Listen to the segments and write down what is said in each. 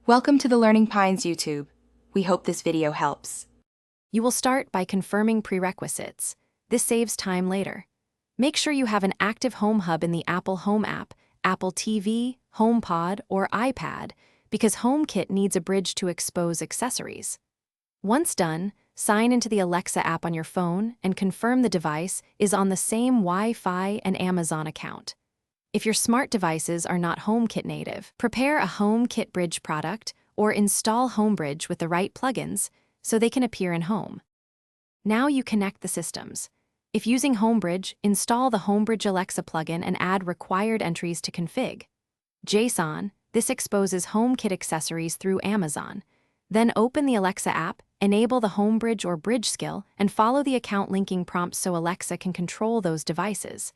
Welcome to the Learning Pines YouTube. We hope this video helps. You will start by confirming prerequisites. This saves time later. Make sure you have an active Home Hub in the Apple Home app, Apple TV, HomePod, or iPad, because HomeKit needs a bridge to expose accessories. Once done, sign into the Alexa app on your phone and confirm the device is on the same Wi-Fi and Amazon account. If your smart devices are not HomeKit native, prepare a HomeKit Bridge product or install HomeBridge with the right plugins so they can appear in Home. Now you connect the systems. If using HomeBridge, install the HomeBridge Alexa plugin and add required entries to config. JSON, this exposes HomeKit accessories through Amazon. Then open the Alexa app, enable the HomeBridge or Bridge skill, and follow the account linking prompts so Alexa can control those devices.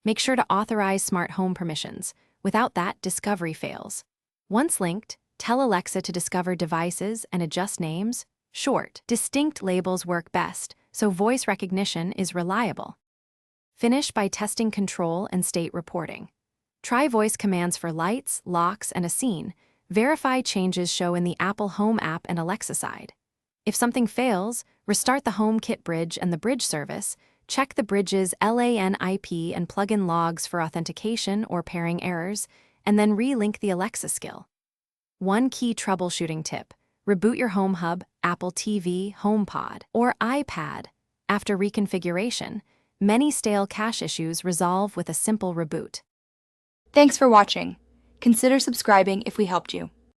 Make sure to authorize smart home permissions. Without that, discovery fails. Once linked, tell Alexa to discover devices and adjust names. Short, distinct labels work best, so voice recognition is reliable. Finish by testing control and state reporting. Try voice commands for lights, locks, and a scene. Verify changes show in the Apple Home app and Alexa side. If something fails, restart the HomeKit Bridge and the Bridge service. Check the bridge's LAN IP and plugin logs for authentication or pairing errors, and then re-link the Alexa skill. One key troubleshooting tip: reboot your Home Hub, Apple TV, HomePod, or iPad. After reconfiguration, many stale cache issues resolve with a simple reboot. Thanks for watching. Consider subscribing if we helped you.